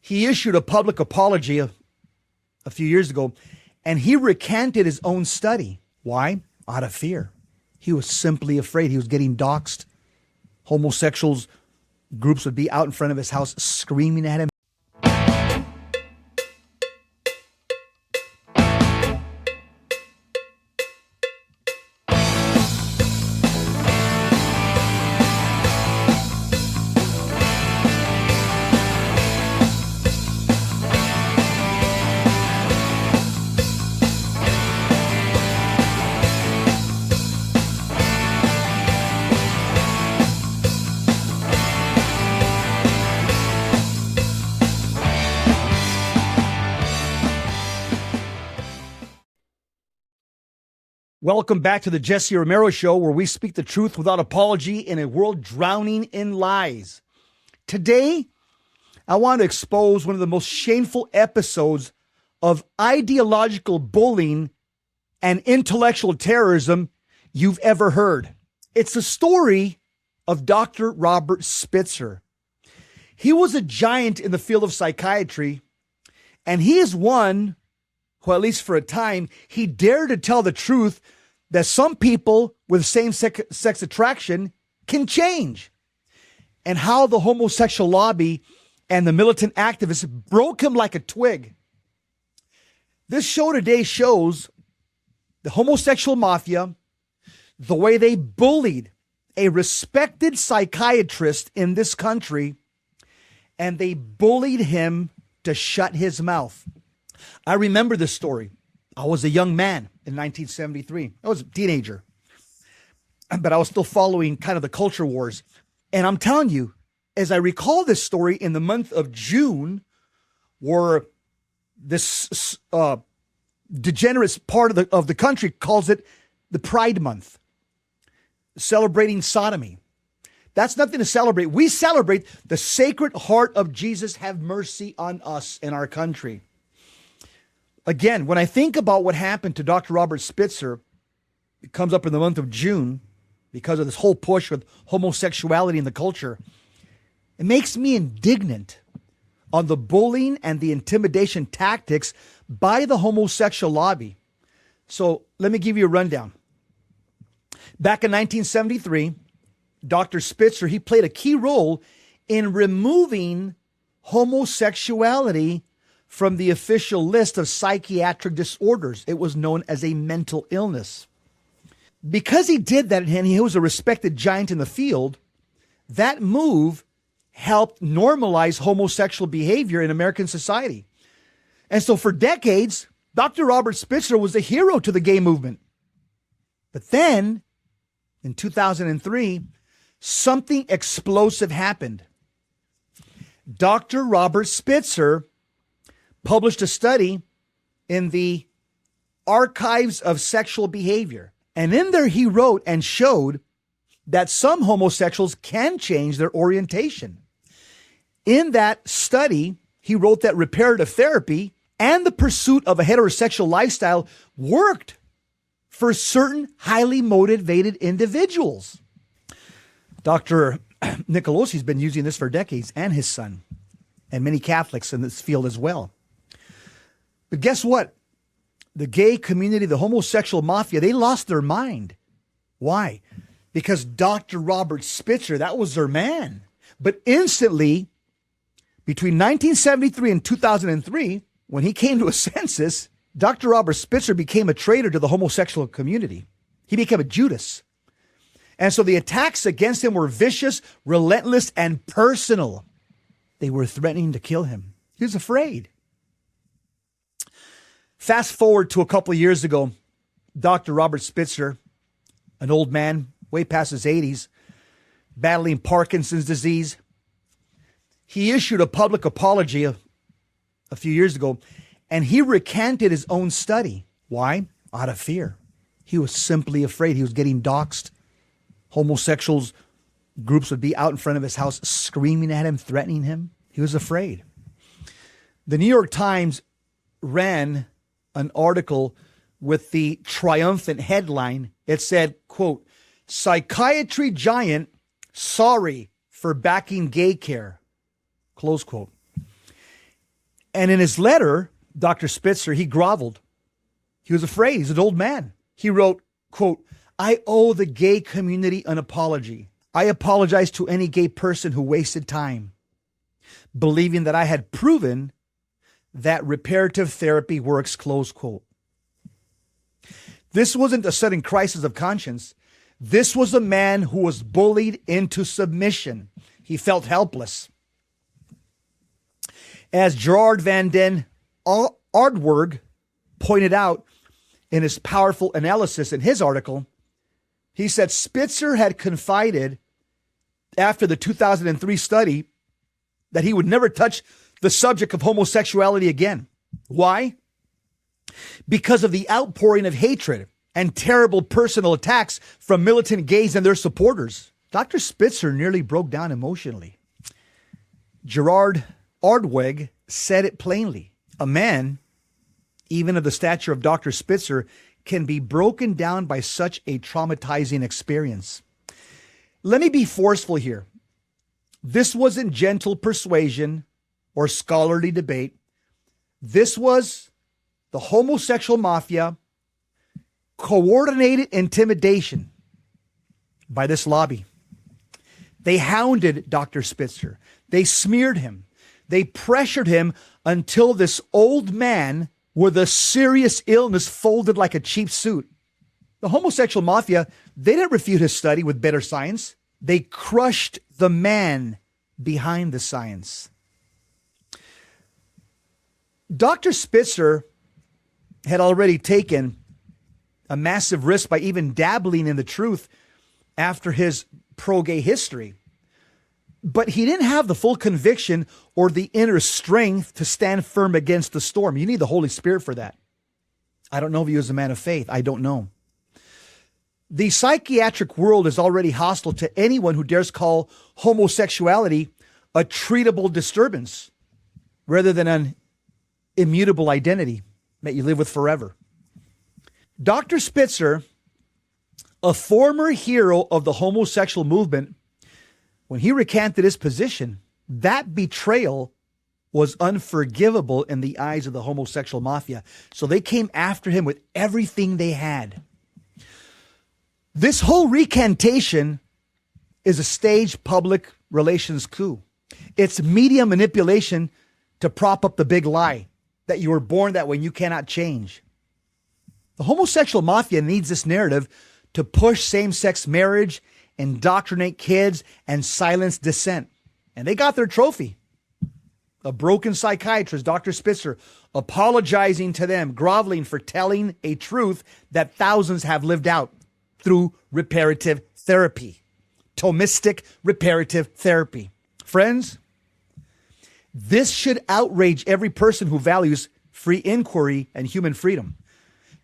He issued a public apology a few years ago, and he recanted his own study. Why? Out of fear. He was simply afraid. He was getting doxxed. Homosexuals groups would be out in front of his house screaming at him. Welcome back to the Jesse Romero Show, where we speak the truth without apology in a world drowning in lies. Today, I want to expose one of the most shameful episodes of ideological bullying and intellectual terrorism you've ever heard. It's the story of Dr. Robert Spitzer. He was a giant in the field of psychiatry, and he is one who, at least for a time, he dared to tell the truth that some people with same-sex attraction can change, and how the homosexual lobby and the militant activists broke him like a twig. This show today shows the homosexual mafia, the way they bullied a respected psychiatrist in this country, and they bullied him to shut his mouth. I remember this story. I was a young man in 1973. I was a teenager, but I was still following kind of the culture wars. And I'm telling you, as I recall this story in the month of June, where this degenerate part of the country calls it the Pride Month, celebrating sodomy. That's nothing to celebrate. We celebrate the Sacred Heart of Jesus. Have mercy on us in our country. Again, when I think about what happened to Dr. Robert Spitzer, it comes up in the month of June because of this whole push with homosexuality in the culture. It makes me indignant on the bullying and the intimidation tactics by the homosexual lobby. So let me give you a rundown. Back in 1973, Dr. Spitzer, he played a key role in removing homosexuality from the official list of psychiatric disorders. It was known as a mental illness. Because he did that, and he was a respected giant in the field, that move helped normalize homosexual behavior in American society. And so for decades, Dr. Robert Spitzer was a hero to the gay movement. But then, in 2003, something explosive happened. Dr. Robert Spitzer published a study in the Archives of Sexual Behavior. And in there, he wrote and showed that some homosexuals can change their orientation. In that study, he wrote that reparative therapy and the pursuit of a heterosexual lifestyle worked for certain highly motivated individuals. Dr. Nicolosi's been using this for decades, and his son, and many Catholics in this field as well. But guess what? The gay community, the homosexual mafia, they lost their mind. Why? Because Dr. Robert Spitzer, that was their man. But instantly, between 1973 and 2003, when he came to a census, Dr. Robert Spitzer became a traitor to the homosexual community. He became a Judas. And so the attacks against him were vicious, relentless, and personal. They were threatening to kill him. He was afraid. Fast forward to a couple of years ago, Dr. Robert Spitzer, an old man, way past his 80s, battling Parkinson's disease, he issued a public apology a few years ago, and he recanted his own study. Why? Out of fear. He was simply afraid. He was getting doxxed. Homosexuals groups would be out in front of his house screaming at him, threatening him. He was afraid. The New York Times ran an article with the triumphant headline. It said, quote, "Psychiatry giant sorry for backing gay care," close quote. And in his letter, Dr. Spitzer, he groveled. He was afraid. He's an old man. He wrote, quote, "I owe the gay community an apology. I apologize to any gay person who wasted time believing that I had proven that reparative therapy works," close quote. This wasn't a sudden crisis of conscience. This was a man who was bullied into submission. He felt helpless. As Gerard van den Aardwerg pointed out in his powerful analysis in his article, he said Spitzer had confided after the 2003 study that he would never touch the subject of homosexuality again. Why? Because of the outpouring of hatred and terrible personal attacks from militant gays and their supporters. Dr. Spitzer nearly broke down emotionally. Gerard Aardwerg said it plainly. A man, even of the stature of Dr. Spitzer, can be broken down by such a traumatizing experience. Let me be forceful here. This wasn't gentle persuasion or scholarly debate. This was the homosexual mafia, coordinated intimidation by this lobby. They hounded Dr. Spitzer. They smeared him. They pressured him until this old man with a serious illness folded like a cheap suit. The homosexual mafia, they didn't refute his study with better science. They crushed the man behind the science. Dr. Spitzer had already taken a massive risk by even dabbling in the truth after his pro-gay history. But he didn't have the full conviction or the inner strength to stand firm against the storm. You need the Holy Spirit for that. I don't know if he was a man of faith. I don't know. The psychiatric world is already hostile to anyone who dares call homosexuality a treatable disturbance rather than an immutable identity that you live with forever. Dr. Spitzer, a former hero of the homosexual movement, when he recanted his position, that betrayal was unforgivable in the eyes of the homosexual mafia. So they came after him with everything they had. This whole recantation is a staged public relations coup. It's media manipulation to prop up the big lie that you were born that way and you cannot change. The homosexual mafia needs this narrative to push same-sex marriage, indoctrinate kids, and silence dissent. And they got their trophy. A broken psychiatrist, Dr. Spitzer, apologizing to them, groveling for telling a truth that thousands have lived out through reparative therapy. Thomistic reparative therapy. Friends, this should outrage every person who values free inquiry and human freedom.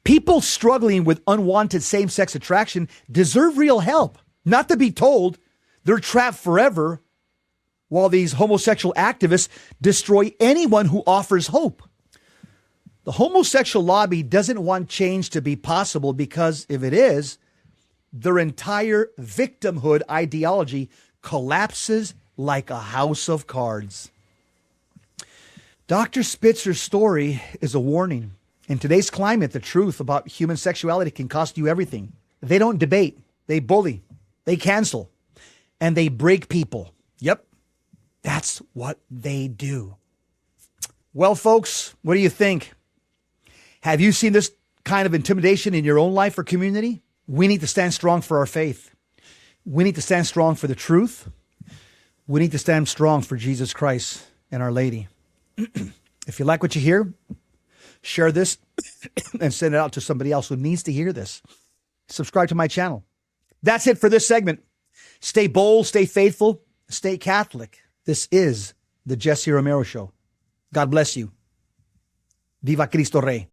People struggling with unwanted same-sex attraction deserve real help, not to be told they're trapped forever while these homosexual activists destroy anyone who offers hope. The homosexual lobby doesn't want change to be possible because if it is, their entire victimhood ideology collapses like a house of cards. Dr. Spitzer's story is a warning. In today's climate, the truth about human sexuality can cost you everything. They don't debate. They bully. They cancel. And they break people. Yep. That's what they do. Well, folks, what do you think? Have you seen this kind of intimidation in your own life or community? We need to stand strong for our faith. We need to stand strong for the truth. We need to stand strong for Jesus Christ and Our Lady. If you like what you hear, share this and send it out to somebody else who needs to hear this. Subscribe to my channel. That's it for this segment. Stay bold, stay faithful, stay Catholic. This is the Jesse Romero Show. God bless you. Viva Cristo Rey.